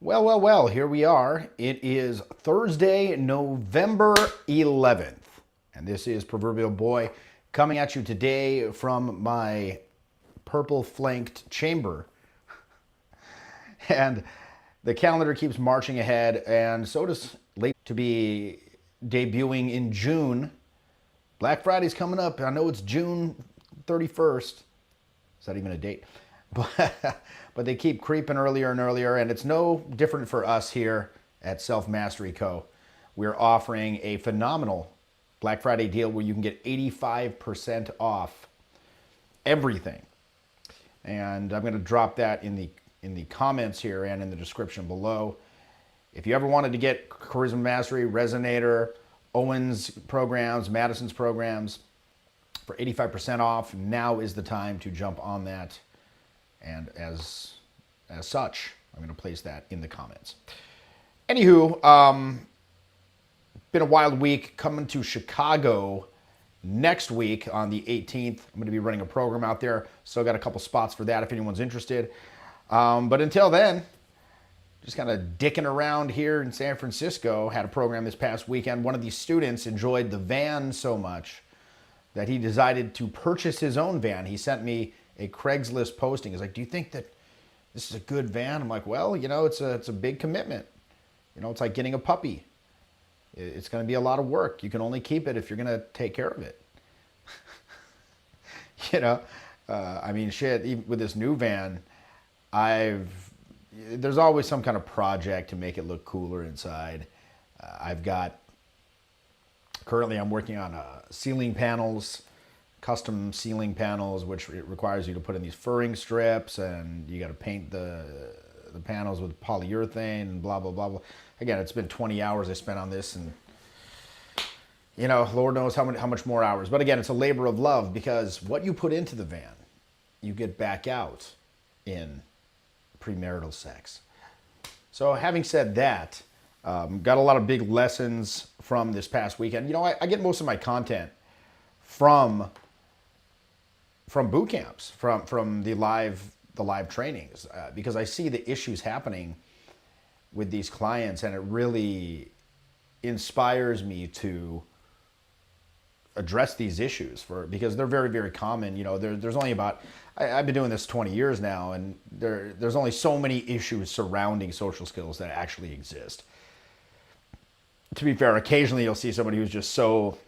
Well, here we are. It is Thursday, November 11th, and this is Proverbial Boy coming at you today from my purple-flanked chamber. And the calendar keeps marching ahead, and so does late to be debuting in June. Black Friday's coming up. I know it's June 31st. Is that even a date? But they keep creeping earlier and earlier, and it's no different for us here at Self Mastery Co. We're offering a phenomenal Black Friday deal where you can get 85% off everything. And I'm going to drop that in the comments here and in the description below. If you ever wanted to get Charisma Mastery, Resonator, Owen's programs, Madison's programs for 85% off, now is the time to jump on that. And as such, I'm going to place that in the comments. Anywho, been a wild week. Coming to Chicago next week on the 18th. I'm going to be running a program out there. Still got a couple spots for that if anyone's interested. But until then, just kind of dicking around here in San Francisco. Had a program this past weekend. One of these students enjoyed the van so much that he decided to purchase his own van. He sent me a Craigslist posting. He's like, do you think that this is a good van? I'm like, well, it's a big commitment. It's like getting a puppy. It's going to be a lot of work. You can only keep it if you're going to take care of it. Shit, even with this new van, there's always some kind of project to make it look cooler inside. Currently I'm working on ceiling panels, custom ceiling panels, which requires you to put in these furring strips, and you got to paint the panels with polyurethane and blah, blah, blah, blah. Again, it's been 20 hours I spent on this, and Lord knows how much more hours. But again, it's a labor of love, because what you put into the van, you get back out in premarital sex. So having said that, got a lot of big lessons from this past weekend. I get most of my content from boot camps, from the live trainings, because I see the issues happening with these clients, and it really inspires me to address these issues because they're very, very common. There's only about, I've been doing this 20 years now, and there's only so many issues surrounding social skills that actually exist. To be fair, occasionally you'll see somebody who's just so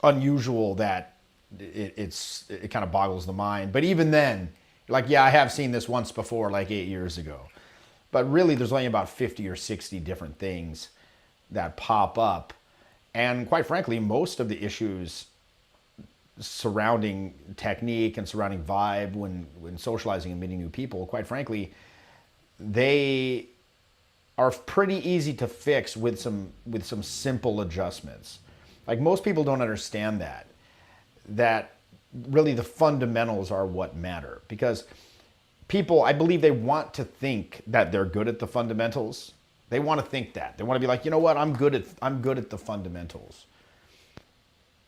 unusual that it kind of boggles the mind. But even then, like, yeah, I have seen this once before, like 8 years ago. But really, there's only about 50 or 60 different things that pop up. And quite frankly, most of the issues surrounding technique and surrounding vibe when socializing and meeting new people, quite frankly, they are pretty easy to fix with some simple adjustments. Like, most people don't understand that really the fundamentals are what matter, because people, I believe, they want to think that they're good at the fundamentals. They want to think that. They want to be like, you know what, I'm good at the fundamentals.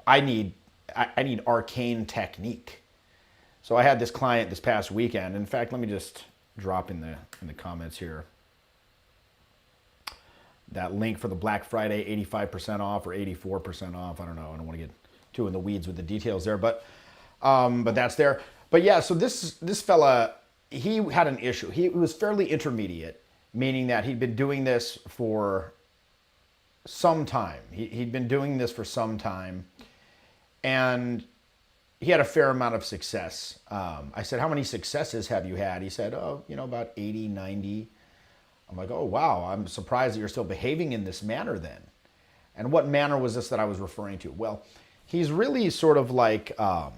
I need arcane technique. So I had this client this past weekend. In fact, let me just drop in the comments here that link for the Black Friday 85% off or 84% off. I don't know. I don't want to get too in the weeds with the details there, but that's there. But yeah, so this fella, he had an issue. He was fairly intermediate, meaning that he'd been doing this for some time. He'd been doing this for some time, and he had a fair amount of success. I said, how many successes have you had? He said, about 80, 90. I'm like, oh, wow, I'm surprised that you're still behaving in this manner then. And what manner was this that I was referring to? Well, he's really sort of like, I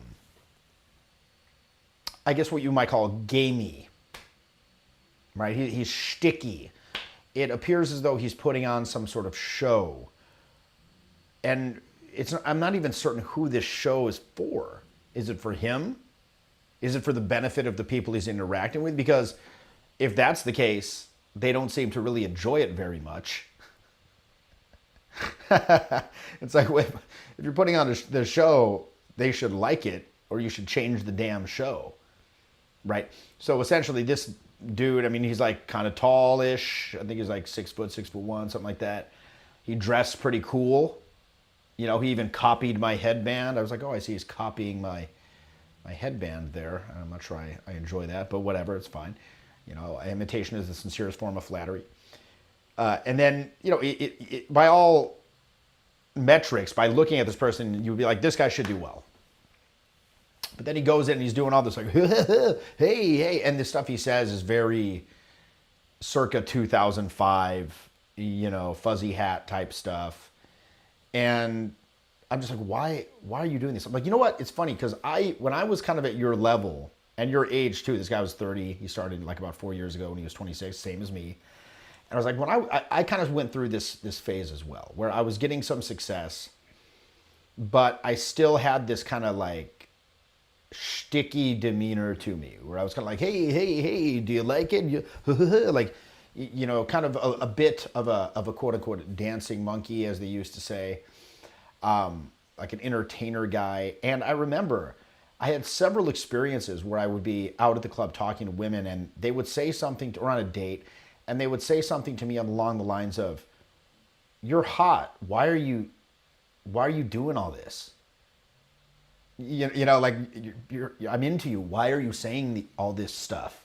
guess what you might call gamey, right? He's shticky. It appears as though he's putting on some sort of show. And I'm not even certain who this show is for. Is it for him? Is it for the benefit of the people he's interacting with? Because if that's the case, they don't seem to really enjoy it very much. It's like, if you're putting on the show, they should like it, or you should change the damn show, right? So essentially, this dude. I mean, he's like kind of tallish. I think he's like 6 foot, 6'1", something like that. He dressed pretty cool. You know, he even copied my headband. I was like, oh, I see he's copying my headband there. I'm not sure I enjoy that, but whatever, it's fine. You know, imitation is the sincerest form of flattery. And then, you know, by all metrics, by looking at this person, you'd be like, this guy should do well. But then he goes in and he's doing all this like, hey, and the stuff he says is very circa 2005, you know, fuzzy hat type stuff. And I'm just like, why are you doing this? I'm like, you know what? It's funny because when I was kind of at your level and your age too, this guy was 30. He started like about 4 years ago when he was 26, same as me. And I was like, when I kind of went through this phase as well, where I was getting some success, but I still had this kind of like shticky demeanor to me, where I was kind of like, hey, do you like it? Like, you know, kind of a bit of a quote unquote dancing monkey, as they used to say, like an entertainer guy. And I remember I had several experiences where I would be out at the club talking to women, and they would say something, or on a date, and they would say something to me along the lines of, "You're hot. Why are you doing all this? You know, like I'm into you. Why are you saying all this stuff?"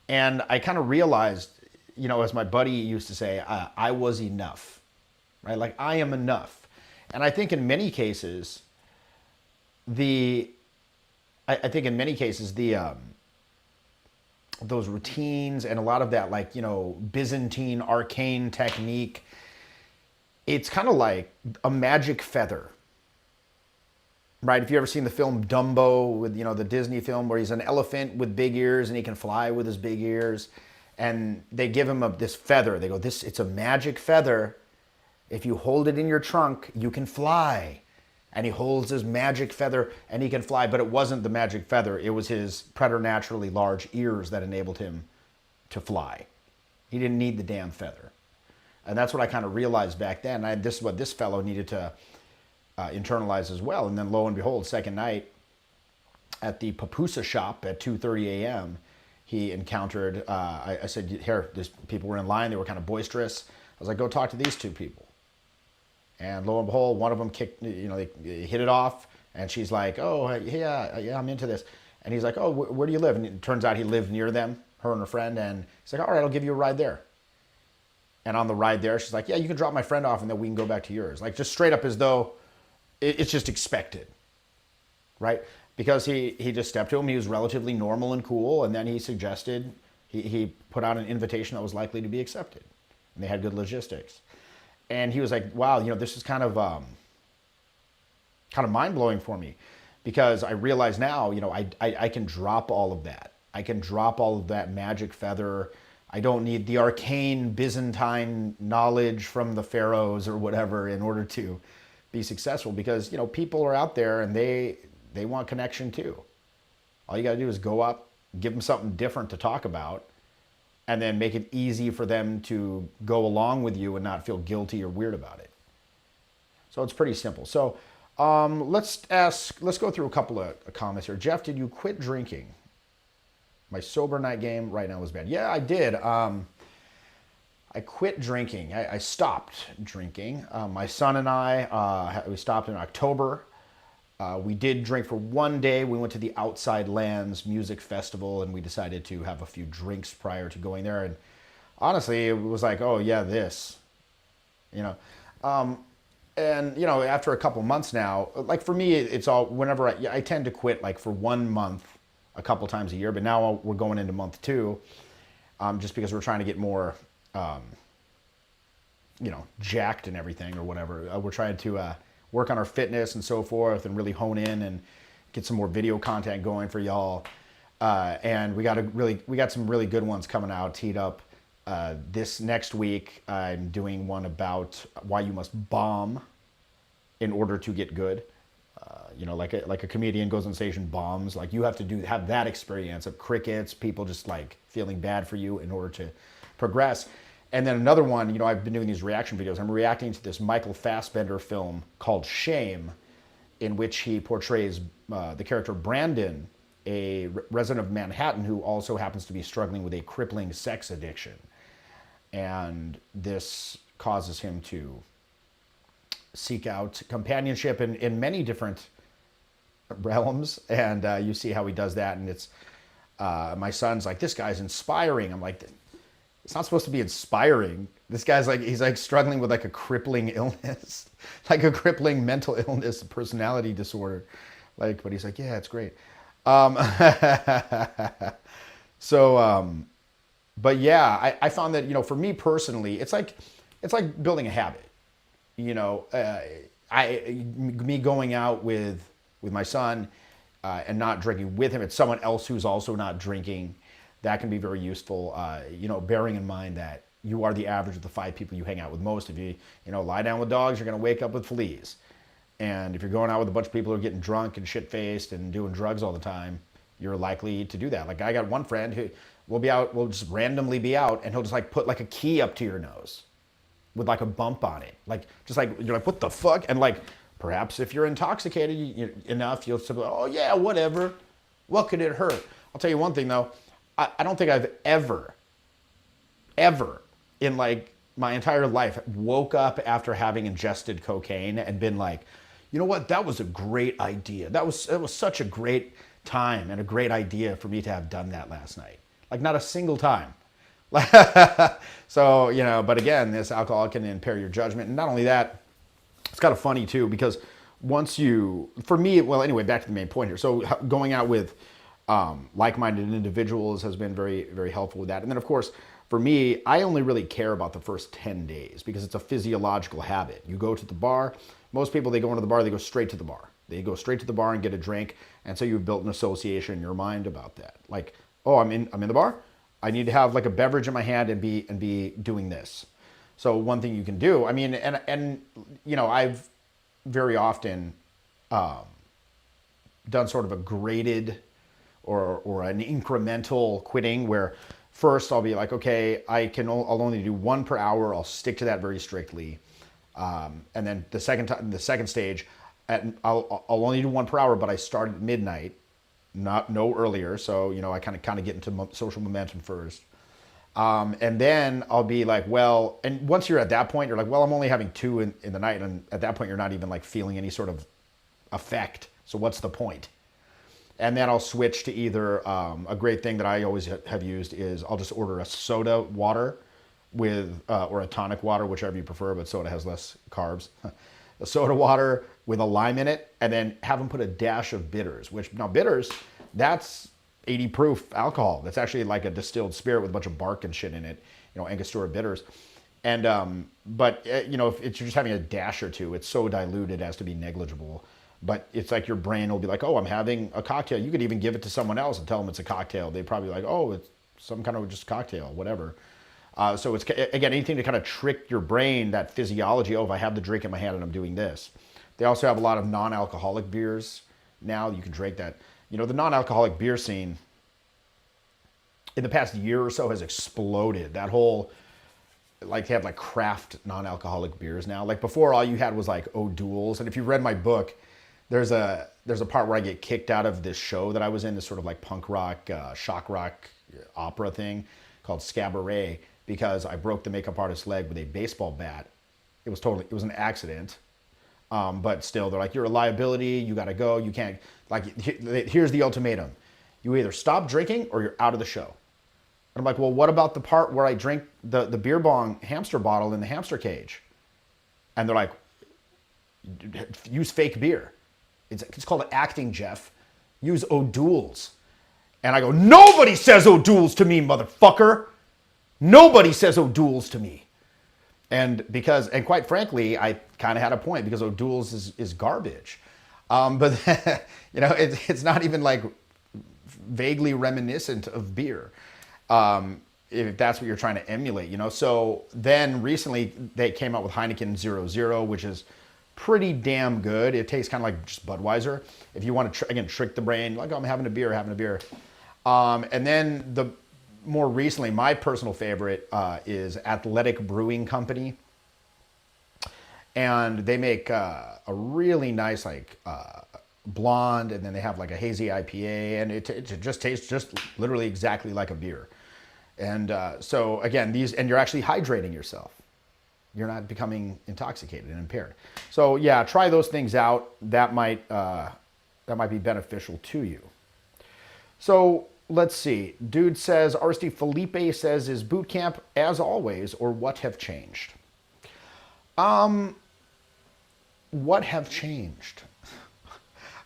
And I kind of realized, you know, as my buddy used to say, I was enough, right? Like I am enough. And I think in many cases, those routines and a lot of that, like, you know, Byzantine arcane technique, it's kind of like a magic feather, right? If you ever seen the film Dumbo, with, you know, the Disney film where he's an elephant with big ears and he can fly with his big ears, and they give him this feather. They go, it's a magic feather. If you hold it in your trunk, you can fly. And he holds his magic feather and he can fly, but it wasn't the magic feather. It was his preternaturally large ears that enabled him to fly. He didn't need the damn feather. And that's what I kind of realized back then. This is what this fellow needed to internalize as well. And then lo and behold, second night at the pupusa shop at 2:30 a.m., he encountered, I said, here, people were in line. They were kind of boisterous. I was like, go talk to these two people. And lo and behold, one of them kicked, you know, they hit it off. And she's like, oh, yeah, I'm into this. And he's like, oh, where do you live? And it turns out he lived near them, her and her friend. And he's like, all right, I'll give you a ride there. And on the ride there, she's like, yeah, you can drop my friend off and then we can go back to yours. Like, just straight up as though it's just expected, right? Because he just stepped to him. He was relatively normal and cool. And then he suggested, he put out an invitation that was likely to be accepted. And they had good logistics. And he was like, wow, you know, this is kind of mind-blowing for me, because I realize now, you know, I can drop all of that. I can drop all of that magic feather. I don't need the arcane Byzantine knowledge from the pharaohs or whatever in order to be successful, because, you know, people are out there and they want connection too. All you got to do is go up, give them something different to talk about, and then make it easy for them to go along with you and not feel guilty or weird about it. So it's pretty simple. So let's go through a couple of comments here. Jeff, did you quit drinking? My sober night game right now is bad. Yeah, I did. I quit drinking. I stopped drinking. My son and I, we stopped in October. We did drink for one day. We went to the Outside Lands Music Festival, and we decided to have a few drinks prior to going there. And honestly, it was like, oh yeah, this, you know. And you know, after a couple months now, like for me, it's all whenever I tend to quit like for 1 month, a couple times a year. But now we're going into month 2, just because we're trying to get more, you know, jacked and everything or whatever. We're trying to work on our fitness and so forth, and really hone in and get some more video content going for y'all. And we got some really good ones coming out, teed up. This next week, I'm doing one about why you must bomb in order to get good. You know, like a comedian goes on stage and bombs. Like, you have to have that experience of crickets, people just like feeling bad for you in order to progress. And then another one, you know, I've been doing these reaction videos. I'm reacting to this Michael Fassbender film called Shame, in which he portrays the character Brandon, a resident of Manhattan who also happens to be struggling with a crippling sex addiction. And this causes him to seek out companionship in many different realms. And you see how he does that. And it's, my son's like, this guy's inspiring. I'm like, it's not supposed to be inspiring. This guy's like, he's like struggling with like a crippling illness, like a crippling mental illness, personality disorder. Like, but he's like, yeah, it's great. But yeah, I found that, for me personally, it's like building a habit, me going out with my son, and not drinking with him. It's someone else who's also not drinking. That can be very useful. Bearing in mind that you are the average of the 5 people you hang out with most. If you lie down with dogs, you're going to wake up with fleas. And if you're going out with a bunch of people who are getting drunk and shit-faced and doing drugs all the time, you're likely to do that. Like, I got one friend who we'll just randomly be out, and he'll just like put like a key up to your nose with like a bump on it. Like, just like, you're like, what the fuck? And like, perhaps if you're intoxicated enough, you'll say, oh yeah, whatever. What could it hurt? I'll tell you one thing though. I don't think I've ever in like my entire life woke up after having ingested cocaine and been like, you know what? That was a great idea. It was such a great time and a great idea for me to have done that last night. Like, not a single time. So, but again, this alcohol can impair your judgment. And not only that, it's kind of funny too, because for me, well, anyway, back to the main point here. So going out with like-minded individuals has been very, very helpful with that. And then of course, for me, I only really care about the first 10 days because it's a physiological habit. You go to the bar. Most people, they go into the bar, they go straight to the bar. They go straight to the bar and get a drink. And so you've built an association in your mind about that. Like, oh, I'm in the bar. I need to have like a beverage in my hand and be doing this. So one thing you can do, I mean, and I've very often done sort of a graded or an incremental quitting where first I'll be like, okay, I'll only do 1 per hour. I'll stick to that very strictly. And then the second stage, I'll only do 1 per hour, but I start at midnight, no earlier. So, I kind of get into social momentum first. And then I'll be like, well, and once you're at that point, you're like, well, I'm only having 2 in the night. And at that point, you're not even like feeling any sort of effect. So what's the point? And then I'll switch to either, a great thing that I always have used is I'll just order a soda water or a tonic water, whichever you prefer, but soda has less carbs. A soda water with a lime in it, and then have them put a dash of bitters, which now bitters, that's 80 proof alcohol. That's actually like a distilled spirit with a bunch of bark and shit in it, Angostura bitters. And, but if you're just having a dash or two, it's so diluted as to be negligible. But it's like your brain will be like, oh, I'm having a cocktail. You could even give it to someone else and tell them it's a cocktail. They'd probably be like, oh, it's some kind of just cocktail, whatever. So it's, again, anything to kind of trick your brain, that physiology, oh, if I have the drink in my hand and I'm doing this. They also have a lot of non-alcoholic beers now. You can drink that. The non-alcoholic beer scene in the past year or so has exploded. That whole, like, they have like craft non-alcoholic beers now. Like before, all you had was like O'Doul's. And if you read my book, there's a part where I get kicked out of this show that I was in, this sort of like punk rock, shock rock opera thing called Scabaret, because I broke the makeup artist's leg with a baseball bat. It was an accident. But still, they're like, you're a liability. You got to go. You can't, like, here's the ultimatum. You either stop drinking or you're out of the show. And I'm like, well, what about the part where I drink the beer bong hamster bottle in the hamster cage? And they're like, use fake beer. It's called acting, Jeff. Use O'Doul's. And I go, nobody says O'Doul's to me, motherfucker. Nobody says O'Doul's to me. And quite frankly, I kind of had a point because O'Doul's is garbage. But it's not even like vaguely reminiscent of beer. If that's what you're trying to emulate, So then recently they came out with Heineken 0.0, which is pretty damn good. It tastes kind of like just Budweiser. If you want to, trick the brain, like, oh, I'm having a beer. And then more recently, my personal favorite is Athletic Brewing Company. And they make a really nice, blonde, and then they have like a hazy IPA, and it just tastes just literally exactly like a beer. And so again, and you're actually hydrating yourself. You're not becoming intoxicated and impaired. So yeah, try those things out. That might be beneficial to you. So let's see. Dude says, RSD Felipe says, is boot camp as always, or what have changed? What have changed?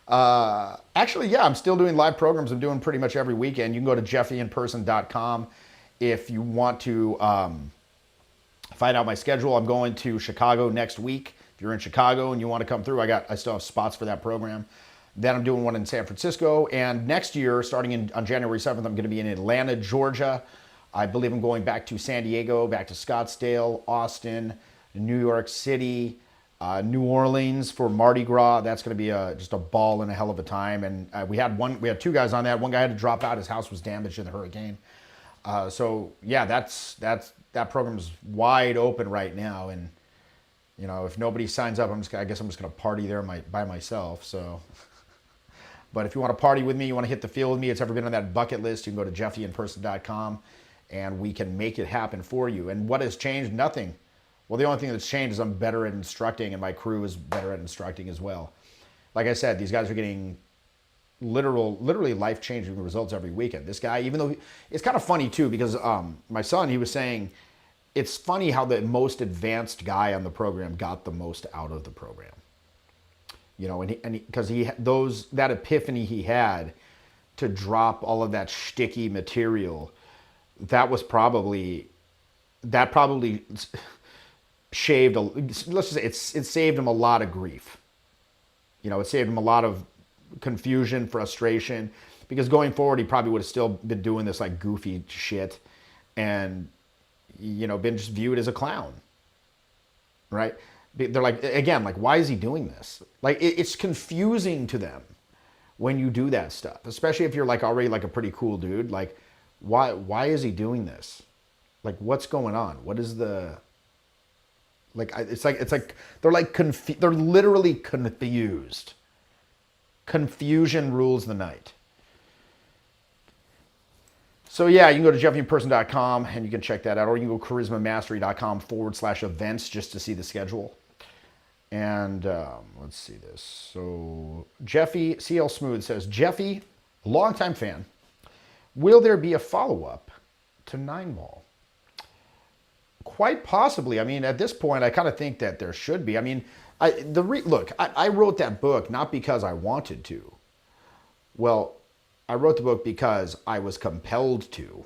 Actually, yeah, I'm still doing live programs. I'm doing pretty much every weekend. You can go to jeffyinperson.com if you want to find out my schedule. I'm going to Chicago next week. If you're in Chicago and you want to come through, I still have spots for that program. Then I'm doing one in San Francisco. And next year, starting on January 7th, I'm going to be in Atlanta, Georgia. I believe I'm going back to San Diego, back to Scottsdale, Austin, New York City, New Orleans for Mardi Gras. That's going to be just a ball and a hell of a time. And we had two guys on that. One guy had to drop out. His house was damaged in the hurricane. So yeah, that program is wide open right now. And you know, if nobody signs up, I guess I'm just going to party there by myself. So, but if you want to party with me, you want to hit the field with me, it's ever been on that bucket list, you can go to jeffyinperson.com and we can make it happen for you. And what has changed? Nothing. Well, the only thing that's changed is I'm better at instructing, and my crew is better at instructing as well. Like I said, these guys are getting literally life-changing results every weekend. This guy, even though it's kind of funny too, because my son, he was saying, it's funny how the most advanced guy on the program got the most out of the program. You know, because that epiphany he had to drop all of that shticky material, that probably shaved, let's just say it saved him a lot of grief. You know, it saved him a lot of confusion, frustration, because going forward, he probably would have still been doing this like goofy shit and, you know, been just viewed as a clown, right? They're like, again, like, why is he doing this? Like, it's confusing to them when you do that stuff, especially if you're like already like a pretty cool dude. Like, why is he doing this? Like, what's going on? What is the, like, it's like, they're literally confused. Confusion rules the night. So yeah, you can go to jeffyinperson.com and you can check that out, or you can go charismamastery.com/events just to see the schedule. And let's see this. So Jeffy, CL Smooth says, Jeffy, longtime fan, will there be a follow-up to 9-Ball? Quite possibly. I mean, at this point, I kind of think that there should be. I mean, I wrote that book not because I wanted to. Well, I wrote the book because I was compelled to.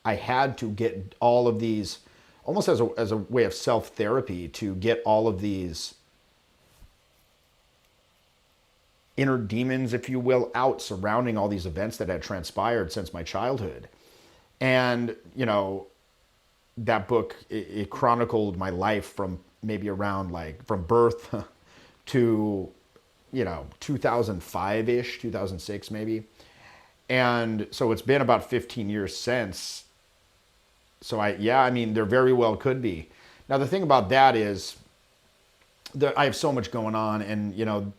I had to get all of these, almost as a way of self-therapy, to get all of these inner demons, if you will, out surrounding all these events that had transpired since my childhood. And, you know, that book, it chronicled my life from maybe around like from birth to, you know, 2005-ish, 2006 maybe. And so it's been about 15 years since. So I mean, there very well could be. Now, the thing about that is that I have so much going on, and, you know,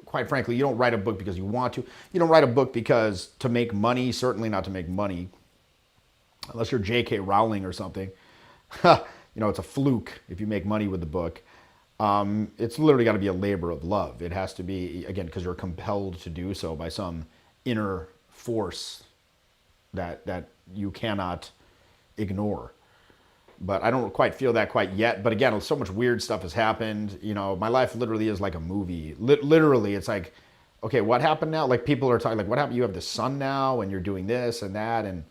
quite frankly, you don't write a book because you want to. You don't write a book because to make money, certainly not to make money, unless you're J.K. Rowling or something. You know, it's a fluke if you make money with the book. It's literally got to be a labor of love. It has to be, again, because you're compelled to do so by some inner force that you cannot ignore. But I don't quite feel that quite yet. But again, so much weird stuff has happened. You know, my life literally is like a movie. Literally, it's like, okay, what happened now? Like, people are talking, like, what happened? You have this son now, and you're doing this and that, and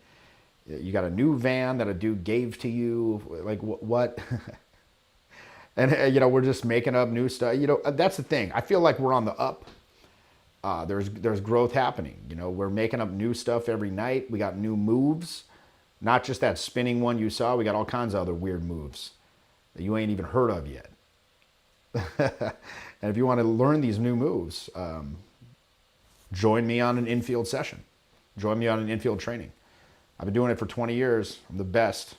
you got a new van that a dude gave to you. Like, what? And, you know, we're just making up new stuff. You know, that's the thing. I feel like we're on the up. There's growth happening. You know, we're making up new stuff every night. We got new moves. Not just that spinning one you saw. We got all kinds of other weird moves that you ain't even heard of yet. And if you want to learn these new moves, join me on an infield session. Join me on an infield training. I've been doing it for 20 years. I'm the best.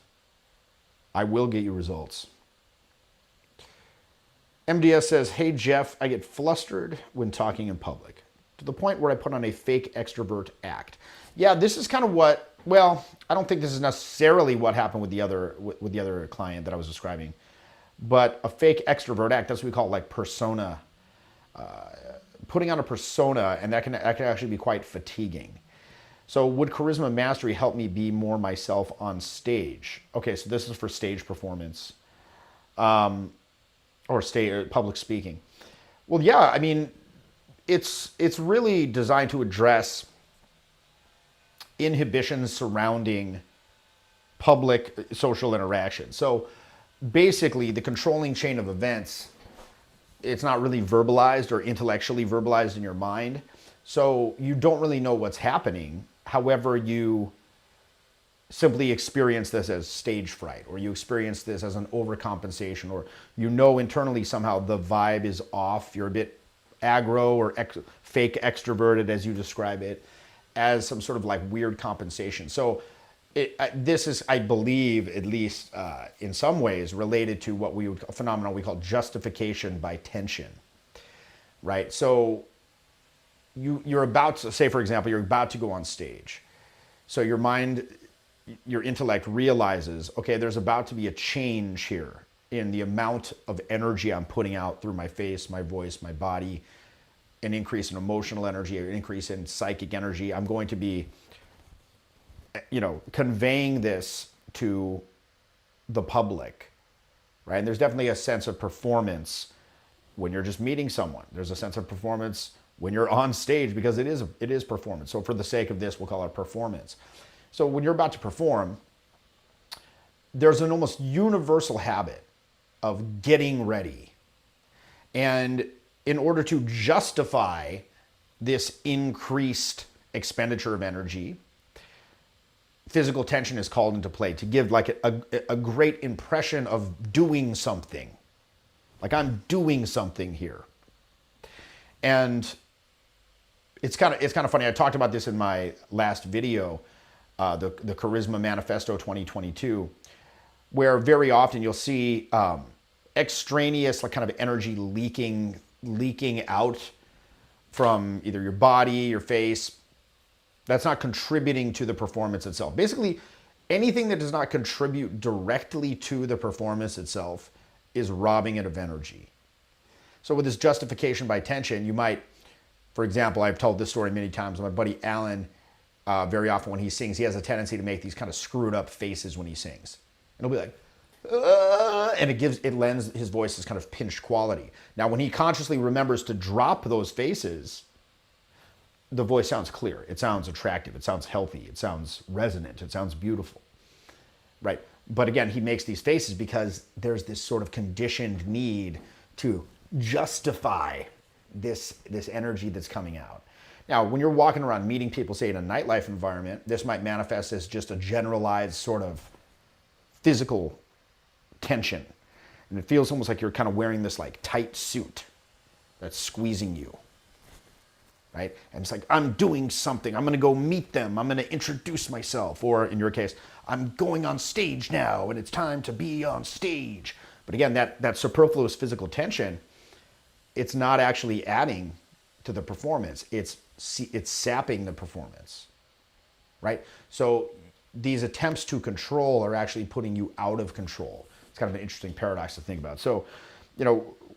I will get you results. MDS says, hey Jeff, I get flustered when talking in public to the point where I put on a fake extrovert act. Yeah, this is kind of what, well, I don't think this is necessarily what happened with the other client that I was describing, but a fake extrovert act, that's what we call like persona, putting on a persona, and that can actually be quite fatiguing. So would charisma mastery help me be more myself on stage? Okay, so this is for stage performance. Or public speaking. Well, yeah, I mean, it's really designed to address inhibitions surrounding public social interaction. So basically, the controlling chain of events, it's not really verbalized or intellectually verbalized in your mind. So you don't really know what's happening. However, you simply experience this as stage fright, or you experience this as an overcompensation, or you know internally somehow the vibe is off, you're a bit aggro or fake extroverted as you describe it, as some sort of like weird compensation. So this is, I believe, at least in some ways, related to what a phenomenon we call justification by tension, right? So you're about to, say for example, you're about to go on stage. So your mind, your intellect realizes, okay, there's about to be a change here in the amount of energy I'm putting out through my face, my voice, my body, an increase in emotional energy, an increase in psychic energy. I'm going to be, conveying this to the public, right? And there's definitely a sense of performance when you're just meeting someone. There's a sense of performance when you're on stage, because it is performance. So for the sake of this, we'll call it performance. So when you're about to perform, there's an almost universal habit of getting ready. And in order to justify this increased expenditure of energy, physical tension is called into play to give like a great impression of doing something. Like I'm doing something here. And it's kind of funny. I talked about this in my last video, the Charisma Manifesto 2022, where very often you'll see extraneous like kind of energy leaking out from either your body, your face. That's not contributing to the performance itself. Basically, anything that does not contribute directly to the performance itself is robbing it of energy. So with this justification by tension, you might, for example, I've told this story many times. My buddy Alan, very often when he sings, he has a tendency to make these kind of screwed up faces when he sings. And he'll be like, and it lends his voice this kind of pinched quality. Now, when he consciously remembers to drop those faces, the voice sounds clear. It sounds attractive. It sounds healthy. It sounds resonant. It sounds beautiful, right? But again, he makes these faces because there's this sort of conditioned need to justify this energy that's coming out. Now, when you're walking around meeting people, say in a nightlife environment, this might manifest as just a generalized sort of physical tension. And it feels almost like you're kind of wearing this like tight suit that's squeezing you, right? And it's like, I'm doing something. I'm going to go meet them. I'm going to introduce myself. Or in your case, I'm going on stage now and it's time to be on stage. But again, that superfluous physical tension, it's not actually adding to the performance. It's sapping the performance, right? So these attempts to control are actually putting you out of control. It's kind of an interesting paradox to think about. So,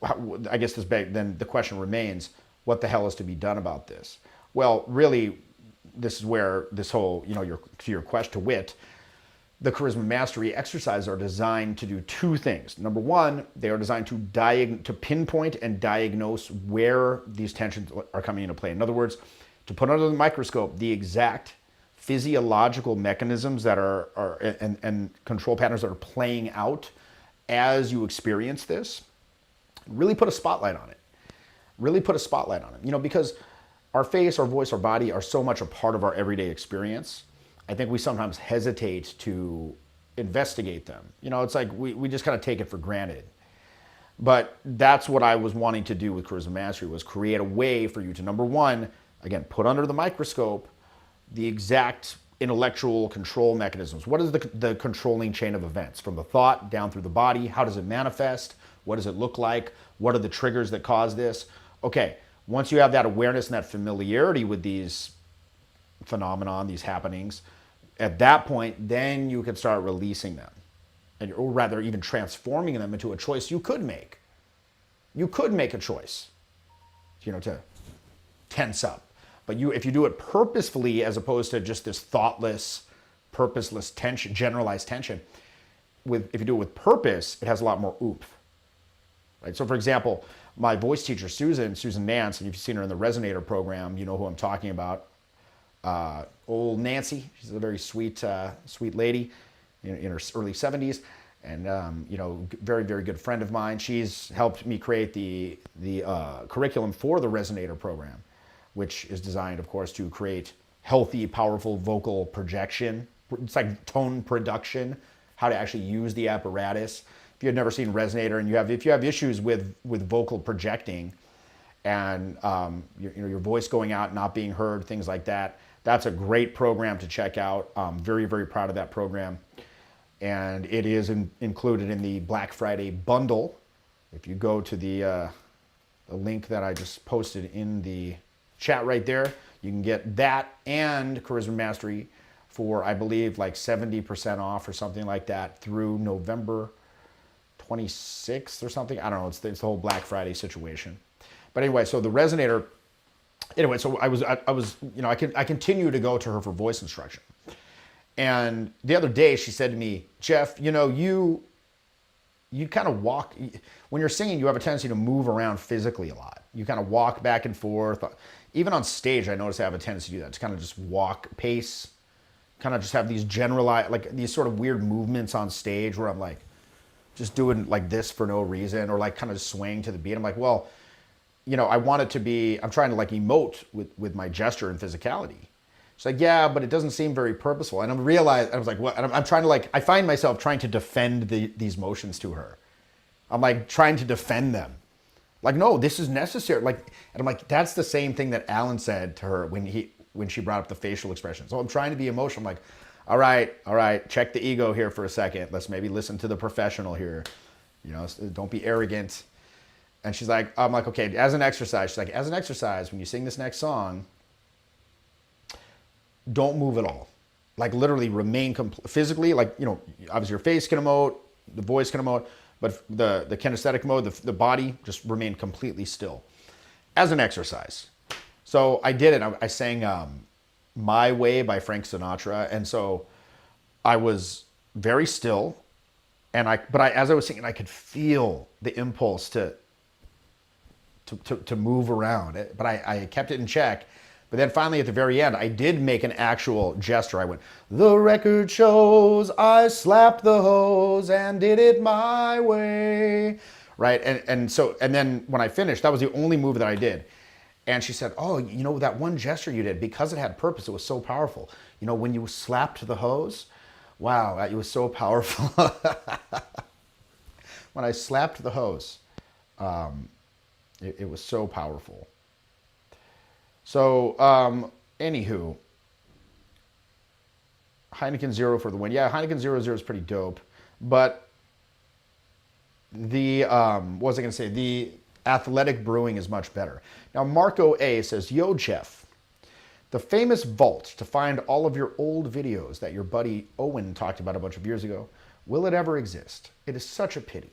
I guess then the question remains, what the hell is to be done about this? Well, really, this is where this whole, to your question, to wit, the charisma mastery exercises are designed to do two things. Number one, they are designed to pinpoint and diagnose where these tensions are coming into play. In other words, to put under the microscope the exact physiological mechanisms that and control patterns that are playing out as you experience this. Really put a spotlight on it. Really put a spotlight on it. Because our face, our voice, our body are so much a part of our everyday experience. I think we sometimes hesitate to investigate them. It's like we just kind of take it for granted. But that's what I was wanting to do with Charisma Mastery, was create a way for you to, number one, again, put under the microscope the exact intellectual control mechanisms. What is the controlling chain of events? From the thought down through the body, how does it manifest? What does it look like? What are the triggers that cause this? Okay, once you have that awareness and that familiarity with these phenomenon, these happenings, at that point, then you can start releasing them, or rather even transforming them into a choice you could make. You could make a choice, to tense up. But if you do it purposefully as opposed to just this thoughtless, purposeless tension, generalized tension, if you do it with purpose, it has a lot more oomph. Right? So for example, my voice teacher, Susan Nance, and if you've seen her in the Resonator program, you know who I'm talking about. Old Nancy, she's a very sweet lady in her early 70s, and very, very good friend of mine. She's helped me create the curriculum for the Resonator program, which is designed, of course, to create healthy, powerful vocal projection. It's tone production, how to actually use the apparatus. If you've never seen Resonator and if you have issues with vocal projecting and your voice going out and not being heard, things like that, that's a great program to check out. I'm very, very proud of that program. And it is included in the Black Friday bundle. If you go to the link that I just posted in the chat right there, you can get that and Charisma Mastery for, I believe, 70% off or something like that through November 26th or something. I don't know. It's the whole Black Friday situation. But anyway, so the Resonator. Anyway, so I continue to go to her for voice instruction. And the other day she said to me, Jeff, you kind of walk, when you're singing, you have a tendency to move around physically a lot. You kind of walk back and forth. Even on stage, I notice I have a tendency to do that, to kind of just walk, pace, kind of just have these generalized, these sort of weird movements on stage where I'm just doing this for no reason, or kind of swaying to the beat. I'm well, I want it to be, I'm trying to emote with my gesture and physicality. She's yeah, but it doesn't seem very purposeful. And I was what? And I'm trying to I find myself trying to defend these motions to her. I'm trying to defend them. No, this is necessary. And I'm that's the same thing that Alan said to her when she brought up the facial expression. So I'm trying to be emotional. I'm all right, check the ego here for a second. Let's maybe listen to the professional here. Don't be arrogant. And she's I'm okay, as an exercise. She's as an exercise, when you sing this next song, don't move at all. Literally remain physically, obviously your face can emote, the voice can emote, but the kinesthetic mode, the body, just remain completely still as an exercise. So I did it. I sang My Way by Frank Sinatra. And so I was very still. And as I was singing, I could feel the impulse to move around. But I kept it in check. But then finally at the very end, I did make an actual gesture. I went, the record shows I slapped the hose and did it my way. Right? And then when I finished, that was the only move that I did. And she said, oh, that one gesture you did, because it had purpose, it was so powerful. When you slapped the hose, wow, it was so powerful. When I slapped the hose, it was so powerful. So, anywho, Heineken Zero for the win. Yeah, Heineken 00 is pretty dope. But what was I going to say? The Athletic Brewing is much better. Now, Marco A says, yo, Jeff, the famous vault to find all of your old videos that your buddy Owen talked about a bunch of years ago, will it ever exist? It is such a pity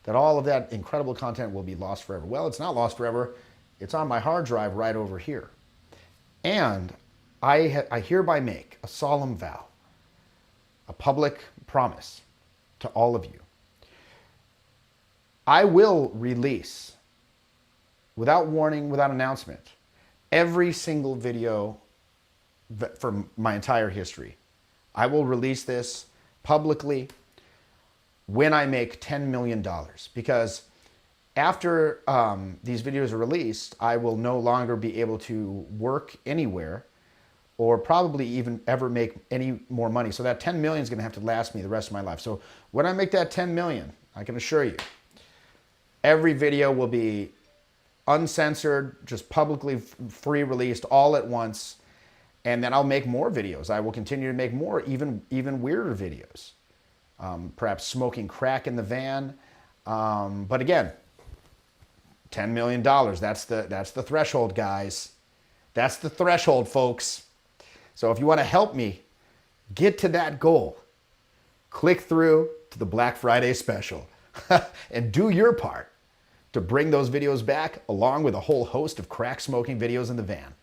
that all of that incredible content will be lost forever. Well, it's not lost forever. It's on my hard drive right over here. And I hereby make a solemn vow, a public promise to all of you. I will release, without warning, without announcement, every single video from my entire history. I will release this publicly when I make $10 million, because after these videos are released, I will no longer be able to work anywhere or probably even ever make any more money. So that 10 million is gonna have to last me the rest of my life. So when I make that 10 million, I can assure you, every video will be uncensored, just publicly free released all at once. And then I'll make more videos. I will continue to make more, even weirder videos. Perhaps smoking crack in the van, But again, $10 million, that's the threshold, guys. That's the threshold, folks. So if you want to help me get to that goal, click through to the Black Friday special and do your part to bring those videos back, along with a whole host of crack smoking videos in the van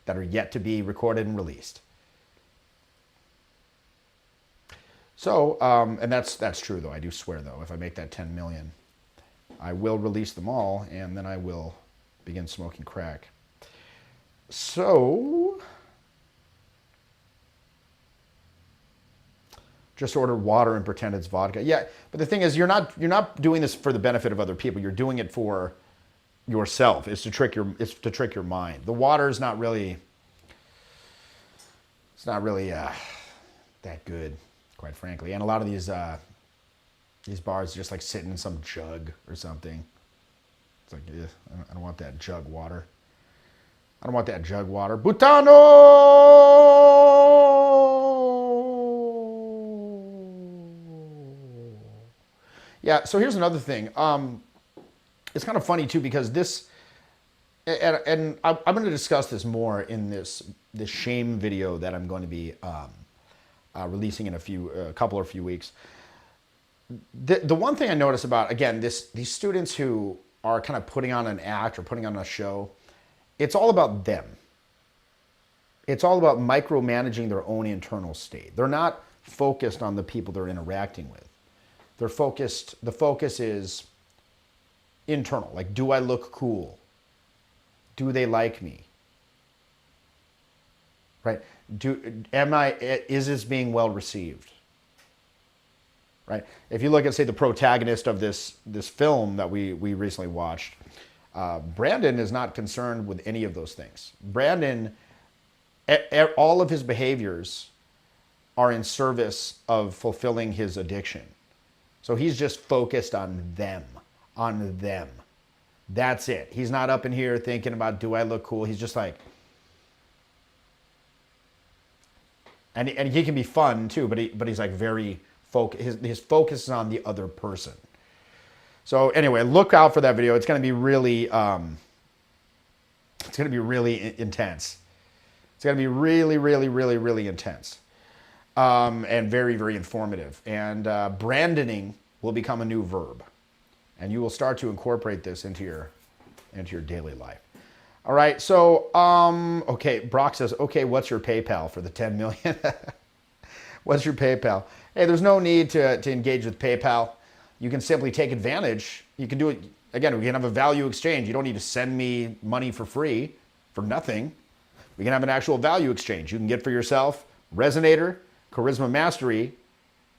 that are yet to be recorded and released. So, and that's true though. I do swear though, if I make that 10 million, I will release them all, and then I will begin smoking crack. So, just order water and pretend it's vodka. Yeah, but the thing is, you're not doing this for the benefit of other people. You're doing it for yourself. It's to trick your mind. The water is not really. It's not really that good, quite frankly. And a lot of these bars are just like sitting in some jug or something. It's like, I don't want that jug water. I don't want that jug water. Butano! Yeah, so here's another thing. It's kind of funny too, because this, and I'm going to discuss this more in this shame video that I'm going to be releasing in a couple or few weeks. The one thing I notice about, again, these students who are kind of putting on an act or putting on a show, it's all about them. It's all about micromanaging their own internal state. They're not focused on the people they're interacting with. The focus is internal. Like, do I look cool? Do they like me? Right? Is this being well received? Right? If you look at, say, the protagonist of this film that we recently watched, Brandon is not concerned with any of those things. Brandon, all of his behaviors are in service of fulfilling his addiction. So he's just focused on them. That's it. He's not up in here thinking about, do I look cool? He's just like, and he can be fun too, but he's like very focused. His focus is on the other person. So anyway, look out for that video. It's going to be really, intense. It's going to be really intense, and very, very informative. And brandoning will become a new verb, and you will start to incorporate this into your daily life. All right. So, okay. Brock says, okay, what's your PayPal for the 10 million? What's your PayPal? Hey, there's no need to engage with PayPal. You can simply take advantage. You can do it, again, we can have a value exchange. You don't need to send me money for free, for nothing. We can have an actual value exchange. You can get for yourself Resonator, Charisma Mastery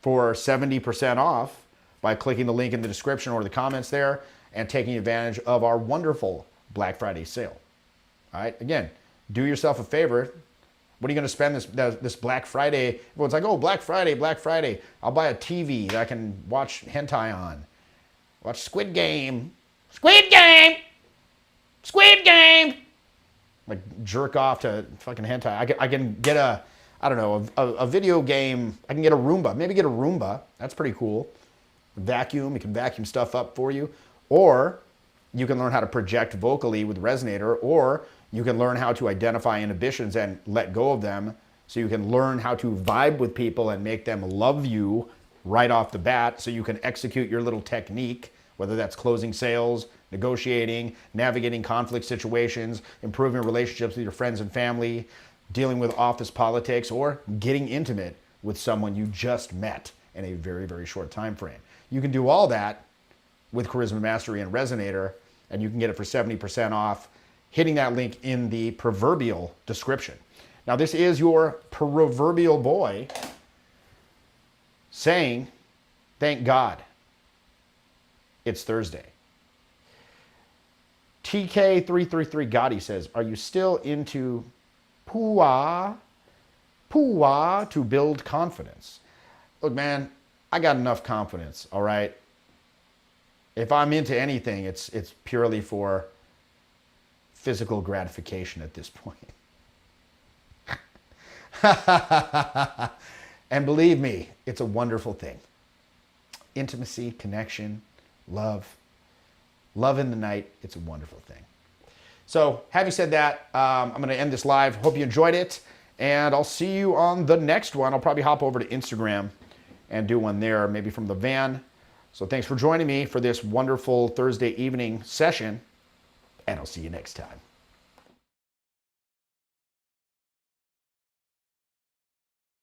for 70% off by clicking the link in the description or the comments there and taking advantage of our wonderful Black Friday sale. All right, again, do yourself a favor. What are you going to spend this Black Friday? Everyone's like, oh, Black Friday. I'll buy a TV that I can watch hentai on. Watch Squid Game. Like, jerk off to fucking hentai. I can get a video game. I can get a Roomba. Maybe get a Roomba. That's pretty cool. Vacuum. It can vacuum stuff up for you. Or you can learn how to project vocally with Resonator, or you can learn how to identify inhibitions and let go of them, so you can learn how to vibe with people and make them love you right off the bat, so you can execute your little technique, whether that's closing sales, negotiating, navigating conflict situations, improving relationships with your friends and family, dealing with office politics, or getting intimate with someone you just met in a very, very short time frame. You can do all that with Charisma Mastery and Resonator, and you can get it for 70% off, hitting that link in the proverbial description. Now, this is your proverbial boy saying, thank God it's Thursday. TK333 Gotti says, are you still into Pua to build confidence? Look, man, I got enough confidence, all right? If I'm into anything, it's purely for physical gratification at this point. And believe me, it's a wonderful thing. Intimacy, connection, love in the night. It's a wonderful thing. So having said that, I'm going to end this live. Hope you enjoyed it, and I'll see you on the next one. I'll probably hop over to Instagram and do one there, maybe from the van. So thanks for joining me for this wonderful Thursday evening session, and I'll see you next time.